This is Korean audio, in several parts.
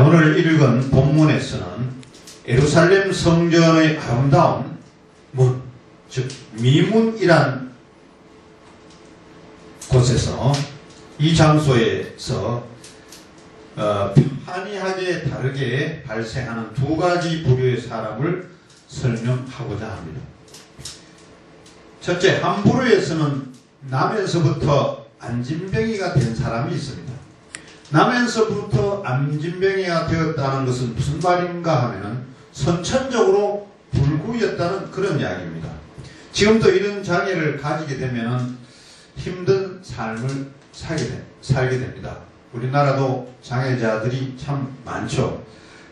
오늘 읽은 본문에서는 예루살렘 성전의 아름다운 문, 즉 미문이란 곳에서 이 장소에서 판이하게 다르게 발생하는 두 가지 부류의 사람을 설명하고자 합니다. 첫째, 한 부류에서는 남에서부터 안진뱅이가 된 사람이 있습니다. 남에서부터 안진뱅이가 되었다는 것은 무슨 말인가 하면은 선천적으로 불구였다는 그런 이야기입니다. 지금도 이런 장애를 가지게 되면은 힘든 삶을 살게 됩니다. 우리나라도 장애자들이 참 많죠.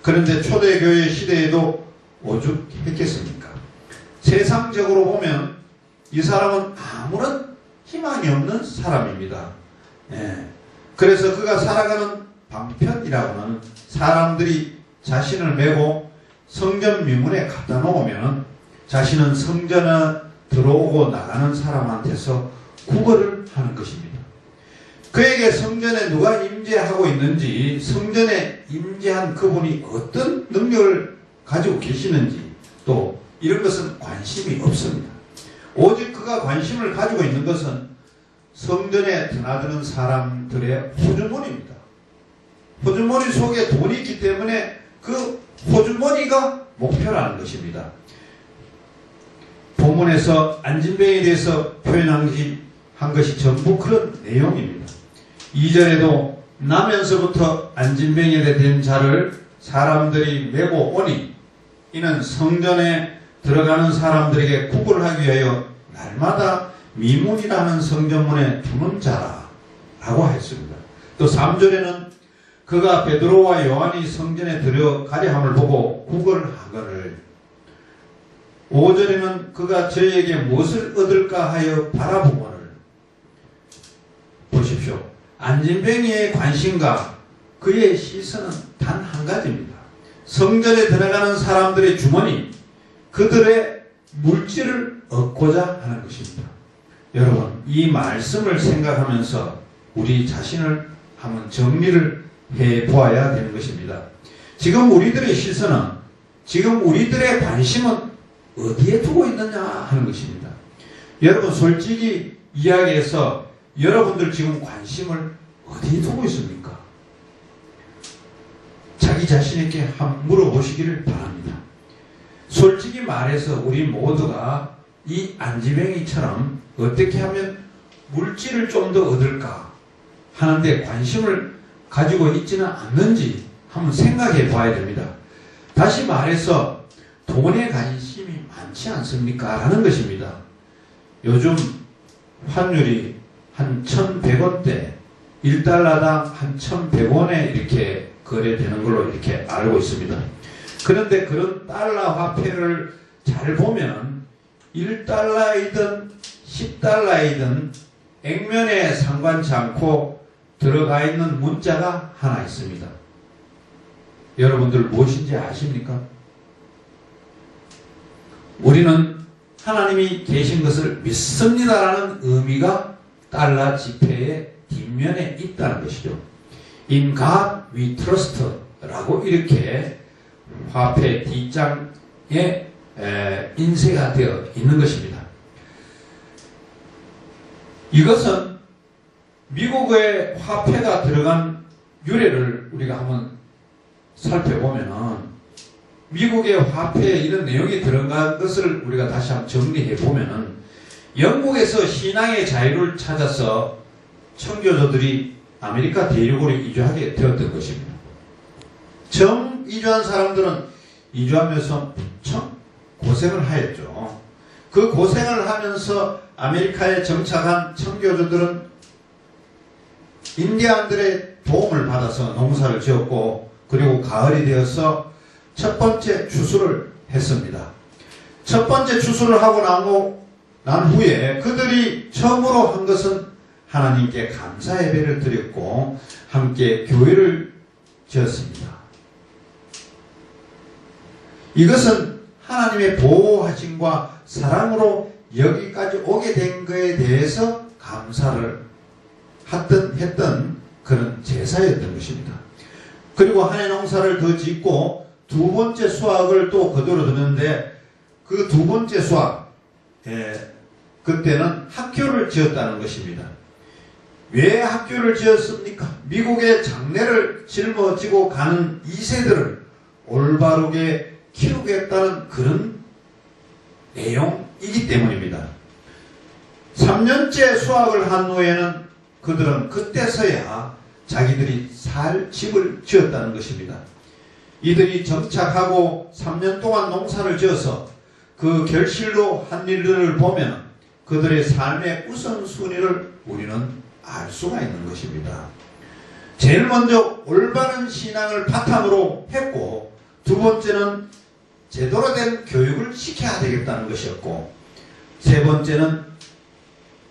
그런데 초대교회 시대에도 오죽했겠습니까? 세상적으로 보면 이 사람은 아무런 희망이 없는 사람입니다. 그래서 그가 살아가는 방편이라고 하는 사람들이 자신을 메고 성전 미문에 갖다 놓으면 자신은 성전에 들어오고 나가는 사람한테서 구걸을 하는 것입니다. 그에게 성전에 누가 임재하고 있는지, 성전에 임재한 그분이 어떤 능력을 가지고 계시는지 또 이런 것은 관심이 없습니다. 오직 그가 관심을 가지고 있는 것은 성전에 드나드는 사람들의 호주머니입니다. 호주머니 속에 돈이 있기 때문에 그 호주머니가 목표라는 것입니다. 본문에서 안진뱅이에 대해서 표현한 것이 전부 그런 내용입니다. 2절에도 나면서부터 안진뱅이에 된 자를 사람들이 메고 오니 이는 성전에 들어가는 사람들에게 구걸하기 위하여 날마다 미문이라는 성전문에 두는 자라고 했습니다. 또 3절에는 그가 베드로와 요한이 성전에 들어가려 함을 보고 구걸하거늘 5절에는 그가 저에게 무엇을 얻을까 하여 바라보거늘 보십시오. 안진뱅이의 관심과 그의 시선은 단 한 가지입니다. 성전에 들어가는 사람들의 주머니, 그들의 물질을 얻고자 하는 것입니다. 여러분, 이 말씀을 생각하면서 우리 자신을 한번 정리를 해보아야 되는 것입니다. 지금 우리들의 시선은, 지금 우리들의 관심은 어디에 두고 있느냐 하는 것입니다. 여러분, 솔직히 이야기해서 여러분들 지금 관심을 어디에 두고 있습니까? 자기 자신에게 한번 물어보시기를 바랍니다. 솔직히 말해서 우리 모두가 이 안진뱅이처럼 어떻게 하면 물질을 좀 더 얻을까 하는데 관심을 가지고 있지는 않는지 한번 생각해 봐야 됩니다. 다시 말해서 돈에 관심이 많지 않습니까? 라는 것입니다. 요즘 환율이 한 1,100원대, 1달러당 한 1,100원에 이렇게 거래되는 걸로 이렇게 알고 있습니다. 그런데 그런 달러 화폐를 잘 보면 1달러이든 10달러이든 액면에 상관치 않고 들어가 있는 문자가 하나 있습니다. 여러분들 무엇인지 아십니까? 우리는 하나님이 계신 것을 믿습니다라는 의미가 달러 지폐의 뒷면에 있다는 것이죠. In God we trust 라고 이렇게 화폐 뒷장에 인쇄가 되어 있는 것입니다. 이것은 미국의 화폐가 들어간 유래를 우리가 한번 살펴보면은 미국의 화폐에 이런 내용이 들어간 것을 우리가 다시 한번 정리해 보면은 영국에서 신앙의 자유를 찾아서 청교도들이 아메리카 대륙으로 이주하게 되었던 것입니다. 처음 이주한 사람들은 이주하면서 무척 고생을 하였죠. 그 고생을 하면서 아메리카에 정착한 청교도들은 인디안들의 도움을 받아서 농사를 지었고 그리고 가을이 되어서 첫 번째 추수를 했습니다. 첫 번째 추수를 하고 난 후에 그들이 처음으로 한 것은 하나님께 감사 예배를 드렸고 함께 교회를 지었습니다. 이것은 하나님의 보호하심과 사랑으로 여기까지 오게 된 것에 대해서 감사를 했던 그런 제사였던 것입니다. 그리고 한 해 농사를 더 짓고 두 번째 수확을 또 거두어드는데 그 두 번째 수확, 그때는 학교를 지었다는 것입니다. 왜 학교를 지었습니까? 미국의 장래를 짊어지고 가는 2세들을 올바르게 키우겠다는 그런 내용이기 때문입니다. 3년째 수확을 한 후에는 그들은 그때서야 자기들이 살 집을 지었다는 것입니다. 이들이 정착하고 3년 동안 농사를 지어서 그 결실로 한 일들을 보면 그들의 삶의 우선순위를 우리는 알 수가 있는 것입니다. 제일 먼저 올바른 신앙을 바탕으로 했고, 두 번째는 제대로 된 교육을 시켜야 되겠다는 것이었고, 세 번째는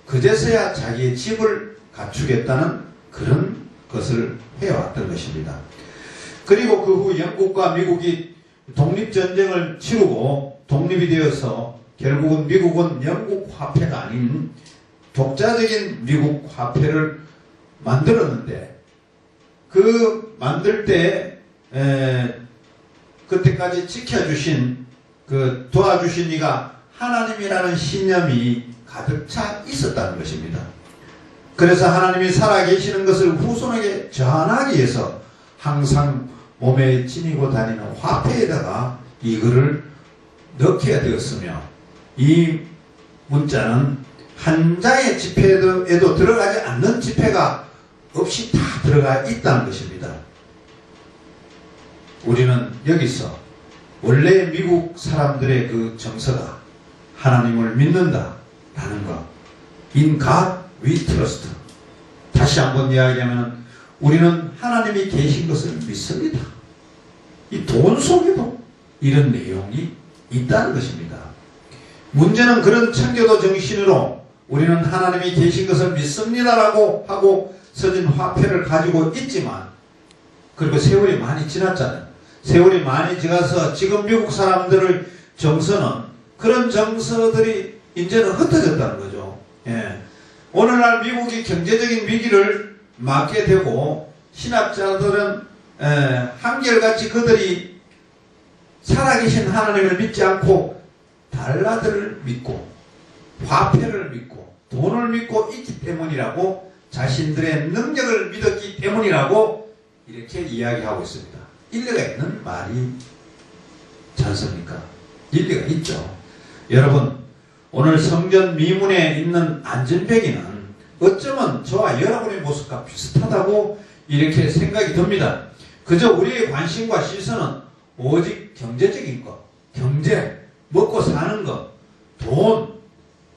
그제서야 자기의 집을 갖추겠다는 그런 것을 해왔던 것입니다. 그리고 그 후 영국과 미국이 독립전쟁을 치르고 독립이 되어서 결국은 미국은 영국 화폐가 아닌 독자적인 미국 화폐를 만들었는데, 그 만들 때 그때까지 지켜주신, 도와주신 이가 하나님이라는 신념이 가득 차 있었다는 것입니다. 그래서 하나님이 살아계시는 것을 후손에게 전하기 위해서 항상 몸에 지니고 다니는 화폐에다가 이글을 넣게 되었으며, 이 문자는 한 장의 지폐에도 들어가지 않는 지폐가 없이 다 들어가 있다는 것입니다. 우리는 여기서 원래 미국 사람들의 그 정서가 하나님을 믿는다 라는 것, In God we trust. 다시 한번 이야기하면 우리는 하나님이 계신 것을 믿습니다. 이 돈 속에도 이런 내용이 있다는 것입니다. 문제는 그런 청교도 정신으로 우리는 하나님이 계신 것을 믿습니다라고 하고 써진 화폐를 가지고 있지만, 그리고 세월이 많이 지났잖아요. 세월이 많이 지나서 지금 미국 사람들의 정서는 그런 정서들이 이제는 흩어졌다는 거죠. 오늘날 미국이 경제적인 위기를 맞게 되고 신학자들은 한결같이 그들이 살아계신 하나님을 믿지 않고 달러들을 믿고 화폐를 믿고 돈을 믿고 있기 때문이라고, 자신들의 능력을 믿었기 때문이라고 이렇게 이야기하고 있습니다. 일리가 있는 말이지 않습니까? 일리가 있죠. 여러분, 오늘 성전 미문에 있는 안전뱅이는 어쩌면 저와 여러분의 모습과 비슷하다고 이렇게 생각이 듭니다. 그저 우리의 관심과 시선은 오직 경제적인 것, 경제, 먹고 사는 것, 돈,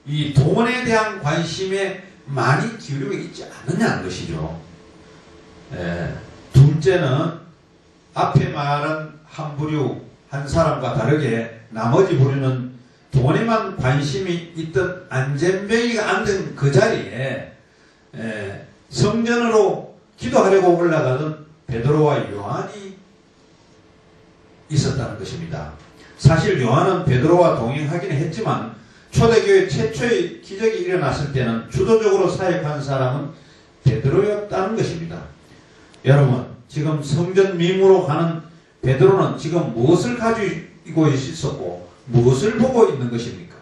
이 돈에 대한 관심에 많이 기울이고 있지 않느냐는 것이죠. 둘째는 앞에 말한 한 부류, 한 사람과 다르게 나머지 부류는 돈에만 관심이 있던 안전뱅이가 앉은 그 자리에 성전으로 기도하려고 올라가던 베드로와 요한이 있었다는 것입니다. 사실 요한은 베드로와 동행하기는 했지만 초대교회 최초의 기적이 일어났을 때는 주도적으로 사역한 사람은 베드로였다는 것입니다. 여러분, 지금 성전 미무로 가는 베드로는 지금 무엇을 가지고 있었고 무엇을 보고 있는 것입니까?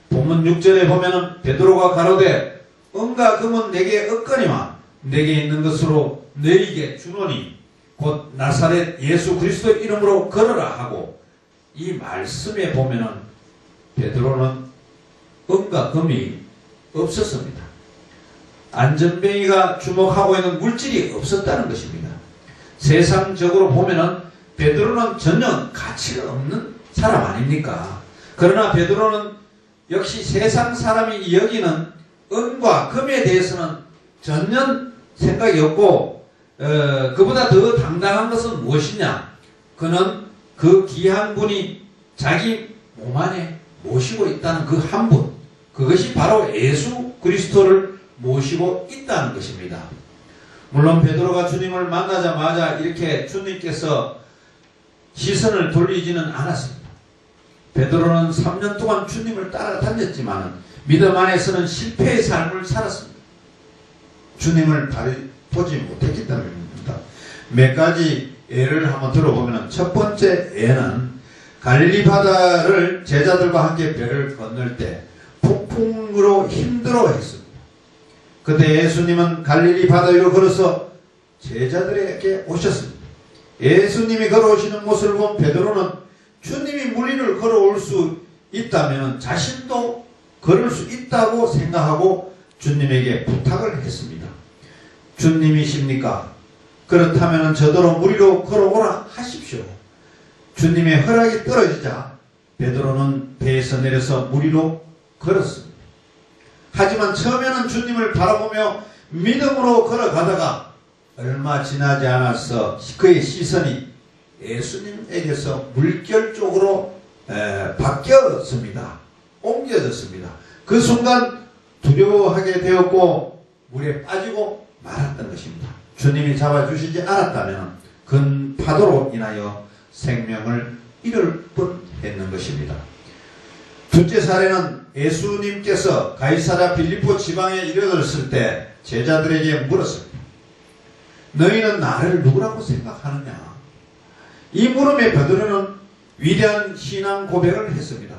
본문 6절에 보면은 베드로가 가로되 은과 금은 내게 없거니와 내게 있는 것으로 너희에게 주노니 곧 나사렛 예수 그리스도 이름으로 걸어라 하고, 이 말씀에 보면은 베드로는 은과 금이 없었습니다. 안전뱅이가 주목하고 있는 물질이 없었다는 것입니다. 세상적으로 보면은 베드로는 전혀 가치가 없는 사람 아닙니까? 그러나 베드로는 역시 세상 사람이 여기는 은과 금에 대해서는 전혀 생각이 없고, 그보다 더 당당한 것은 무엇이냐? 그는 그 귀한 분이 자기 몸 안에 모시고 있다는 그 한 분, 그것이 바로 예수 그리스도를 모시고 있다는 것입니다. 물론 베드로가 주님을 만나자마자 이렇게 주님께서 시선을 돌리지는 않았습니다. 베드로는 3년 동안 주님을 따라다녔지만 믿음 안에서는 실패의 삶을 살았습니다. 주님을 보지 못했기 때문입니다. 몇 가지 예를 한번 들어보면 첫 번째 예는 갈릴리 바다를 제자들과 함께 배를 건널 때 폭풍으로 힘들어 했습니다. 그때 예수님은 갈릴리 바다 위로 걸어서 제자들에게 오셨습니다. 예수님이 걸어오시는 모습을 본 베드로는 주님이 물 위를 걸어올 수 있다면 자신도 걸을 수 있다고 생각하고 주님에게 부탁을 했습니다. 주님이십니까? 그렇다면 저더러 물 위로 걸어오라 하십시오. 주님의 허락이 떨어지자 베드로는 배에서 내려서 물 위로 걸었습니다. 하지만 처음에는 주님을 바라보며 믿음으로 걸어가다가 얼마 지나지 않아서 그의 시선이 예수님에게서 물결 쪽으로 바뀌었습니다. 옮겨졌습니다. 그 순간 두려워하게 되었고 물에 빠지고 말았던 것입니다. 주님이 잡아주시지 않았다면 큰 파도로 인하여 생명을 잃을 뻔했는 것입니다. 둘째 사례는 예수님께서 가이사랴 빌립보 지방에 이르렀을 때 제자들에게 물었습니다. 너희는 나를 누구라고 생각하느냐? 이 물음에 베드로는 위대한 신앙 고백을 했습니다.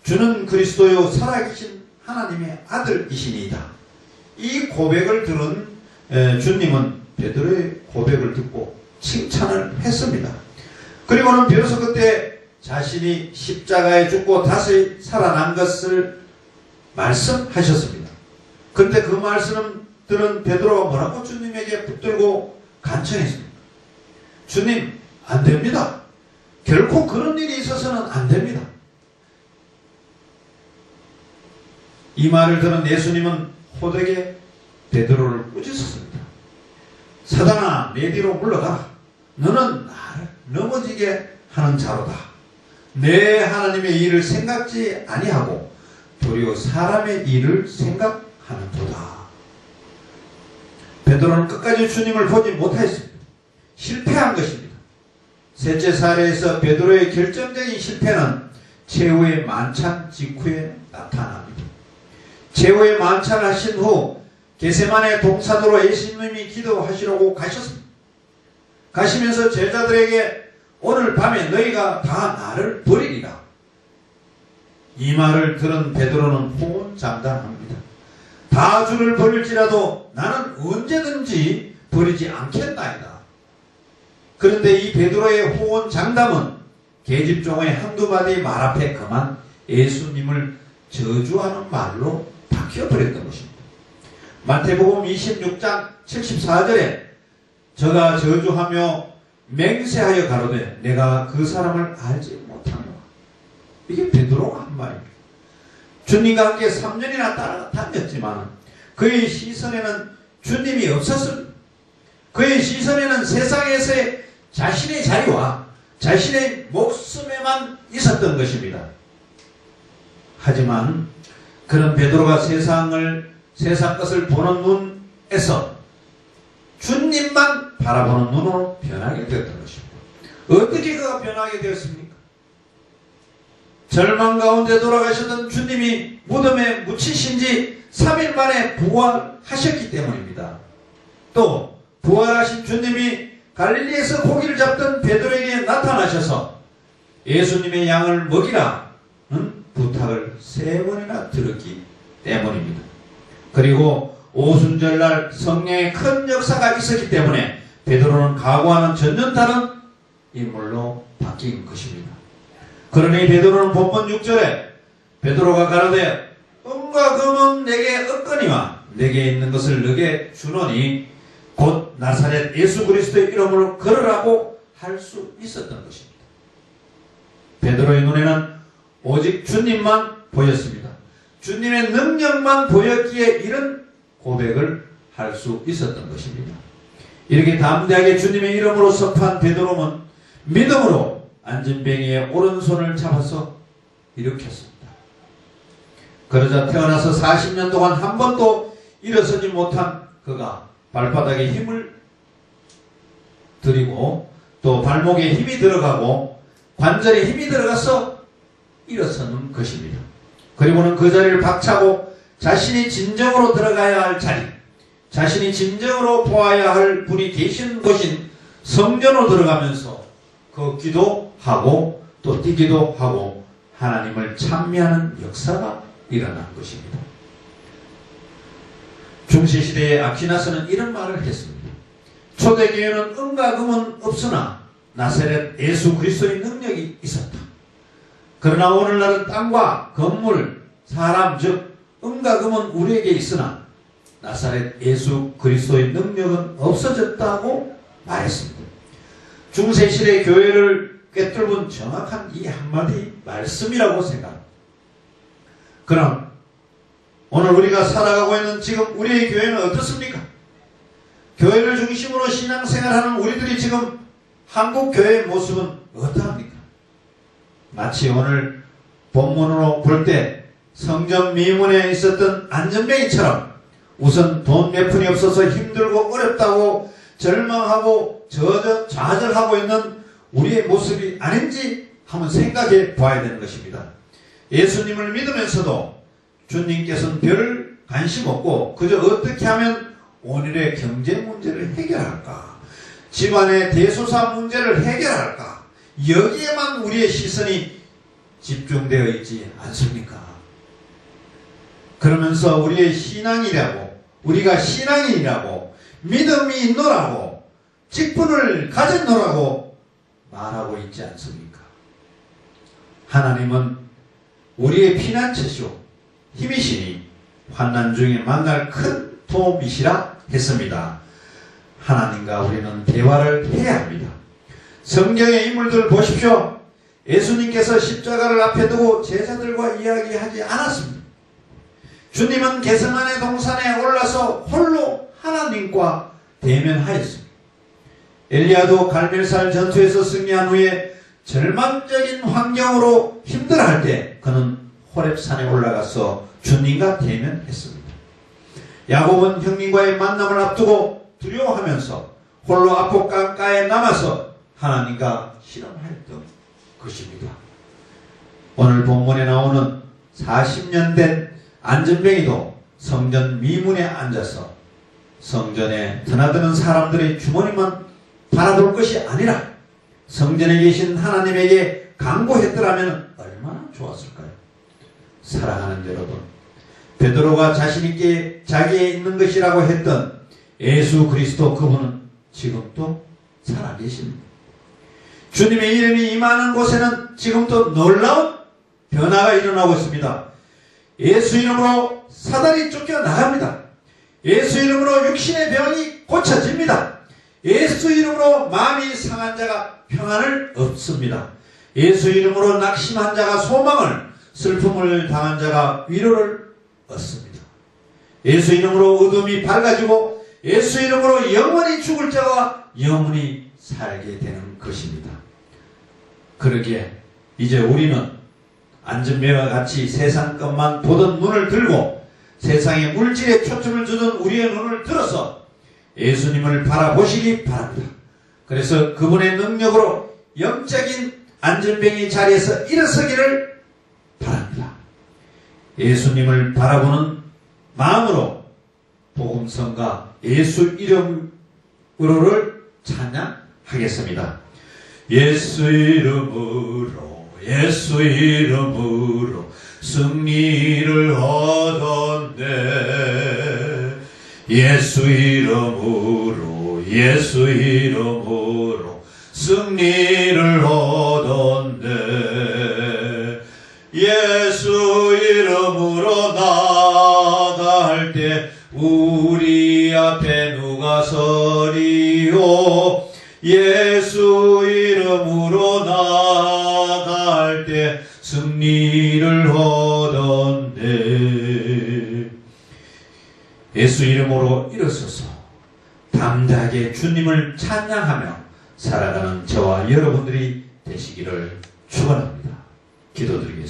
주는 그리스도요 살아계신 하나님의 아들이시니이다. 이 고백을 들은 주님은 베드로의 고백을 듣고 칭찬을 했습니다. 그리고는 비로소 그때 자신이 십자가에 죽고 다시 살아난 것을 말씀하셨습니다. 그런데 그 말씀을 들은 베드로가 뭐라고 주님에게 붙들고 간청했습니다. 주님, 안 됩니다. 결코 그런 일이 있어서는 안 됩니다. 이 말을 들은 예수님은 호되게 베드로를 꾸짖었습니다. 사단아, 내 뒤로 물러가라. 너는 나를 넘어지게 하는 자로다. 내 하나님의 일을 생각지 아니하고 도리어 사람의 일을 생각하는 도다. 베드로는 끝까지 주님을 보지 못하였습니다. 실패한 것입니다. 셋째 사례에서 베드로의 결정적인 실패는 최후의 만찬 직후에 나타납니다. 최후의 만찬을 하신 후 게세마네 동산으로 예수님이 기도하시려고 가셨습니다. 가시면서 제자들에게 오늘 밤에 너희가 다 나를 버리리라. 이 말을 들은 베드로는 호언장담합니다. 다 주를 버릴지라도 나는 언제든지 버리지 않겠나이다. 그런데 이 베드로의 호언장담은 계집종의 한두 마디 말 앞에 그만 예수님을 저주하는 말로 바뀌어버렸던 것입니다. 마태복음 26장 74절에 저가 저주하며 맹세하여 가로되 내가 그 사람을 알지 못하노라. 이게 베드로가 한 말입니다. 주님과 함께 3년이나 따라다녔지만 그의 시선에는 주님이 없었습니다. 그의 시선에는 세상에서의 자신의 자리와 자신의 목숨에만 있었던 것입니다. 하지만 그런 베드로가 세상 것을 보는 눈에서 주님만 바라보는 눈으로 변하게 되었던 것입니다. 어떻게 그가 변하게 되었습니까? 절망 가운데 돌아가셨던 주님이 무덤에 묻히신 지 3일 만에 부활하셨기 때문입니다. 또 부활하신 주님이 갈릴리에서 고기를 잡던 베드로에게 나타나셔서 예수님의 양을 먹이라는 부탁을 3번이나 들었기 때문입니다. 그리고 오순절날 성령의 큰 역사가 있었기 때문에 베드로는 각오하는 전혀 다른 인물로 바뀐 것입니다. 그러니 베드로는 본문 6절에 베드로가 가로되 은과 금은 내게 없거니와 내게 있는 것을 너게 주노니 곧 나사렛 예수 그리스도의 이름으로 걸으라고 할 수 있었던 것입니다. 베드로의 눈에는 오직 주님만 보였습니다. 주님의 능력만 보였기에 이런 고백을 할 수 있었던 것입니다. 이렇게 담대하게 주님의 이름으로 선포한 베드로는 믿음으로 안전뱅이의 오른손을 잡아서 일으켰습니다. 그러자 태어나서 40년 동안 한 번도 일어서지 못한 그가 발바닥에 힘을 들이고 또 발목에 힘이 들어가고 관절에 힘이 들어가서 일어서는 것입니다. 그리고는 그 자리를 박차고 자신이 진정으로 들어가야 할 자리, 자신이 진정으로 보아야 할 분이 계신 곳인 성전으로 들어가면서 걷기도 하고 또 뛰기도 하고 하나님을 찬미하는 역사가 일어난 것입니다. 중세시대의 아퀴나스는 이런 말을 했습니다. 초대교회는 은과 금은 없으나 나사렛 예수 그리스도의 능력이 있었다. 그러나 오늘날은 땅과 건물, 사람 즉 은과 금은 우리에게 있으나 나사렛 예수 그리스도의 능력은 없어졌다고 말했습니다. 중세시대 교회를 꿰뚫은 정확한 이 한마디 말씀이라고 생각합니다. 그럼 오늘 우리가 살아가고 있는 지금 우리의 교회는 어떻습니까? 교회를 중심으로 신앙생활하는 우리들이 지금 한국 교회의 모습은 어떠합니까? 마치 오늘 본문으로 볼 때 성전 미문에 있었던 안전뱅이처럼 우선 돈 몇 푼이 없어서 힘들고 어렵다고 절망하고 좌절하고 있는 우리의 모습이 아닌지 한번 생각해 봐야 되는 것입니다. 예수님을 믿으면서도 주님께서는 별 관심 없고 그저 어떻게 하면 오늘의 경제 문제를 해결할까, 집안의 대소사 문제를 해결할까, 여기에만 우리의 시선이 집중되어 있지 않습니까? 그러면서 우리의 신앙이라고, 우리가 신앙인이라고, 믿음이 있노라고, 직분을 가졌노라고 말하고 있지 않습니까? 하나님은 우리의 피난처시오 힘이시니 환난 중에 만날 큰 도움이시라 했습니다. 하나님과 우리는 대화를 해야 합니다. 성경의 인물들 보십시오. 예수님께서 십자가를 앞에 두고 제자들과 이야기하지 않았습니다. 주님은 겟세마네 동산에 올라서 홀로 하나님과 대면하였습니다. 엘리야도 갈멜살 전투에서 승리한 후에 절망적인 환경으로 힘들어할 때 그는 호렙산에 올라가서 주님과 대면했습니다. 야곱은 형님과의 만남을 앞두고 두려워하면서 홀로 앞곡 강가에 남아서 하나님과 실험하였던 것입니다. 오늘 본문에 나오는 40년 된 안전뱅이도 성전 미문에 앉아서 성전에 드나드는 사람들의 주머니만 바라볼 것이 아니라 성전에 계신 하나님에게 간구했더라면 얼마나 좋았을까요? 사랑하는 여러분, 베드로가 자신있게 자기에 있는 것이라고 했던 예수 그리스도 그분은 지금도 살아계십니다. 주님의 이름이 임하는 곳에는 지금도 놀라운 변화가 일어나고 있습니다. 예수 이름으로 사단이 쫓겨나갑니다. 예수 이름으로 육신의 병이 고쳐집니다. 예수 이름으로 마음이 상한 자가 평안을 얻습니다. 예수 이름으로 낙심한 자가 소망을, 슬픔을 당한 자가 위로를 얻습니다. 예수 이름으로 어둠이 밝아지고 예수 이름으로 영원히 죽을 자가 영원히 살게 되는 것입니다. 그러기에 이제 우리는 안전뱅이와 같이 세상 것만 보던 눈을 들고 세상의 물질에 초점을 두던 우리의 눈을 들어서 예수님을 바라보시기 바랍니다. 그래서 그분의 능력으로 영적인 안전뱅이 자리에서 일어서기를 바랍니다. 예수님을 바라보는 마음으로 복음성과 예수 이름으로를 찬양하겠습니다. 예수 이름으로, 예수 이름으로 승리를 얻었네. 예수 이름으로, 예수 이름으로 승리를 얻었네. 예수 이름으로 나아갈 때 우리 앞에 누가 서리요. 예수 이름으로 나아갈 때 승리를 얻었네. 예수 이름으로 일어서서 담대하게 주님을 찬양하며 살아가는 저와 여러분들이 되시기를 축원합니다. 기도드리겠습니다.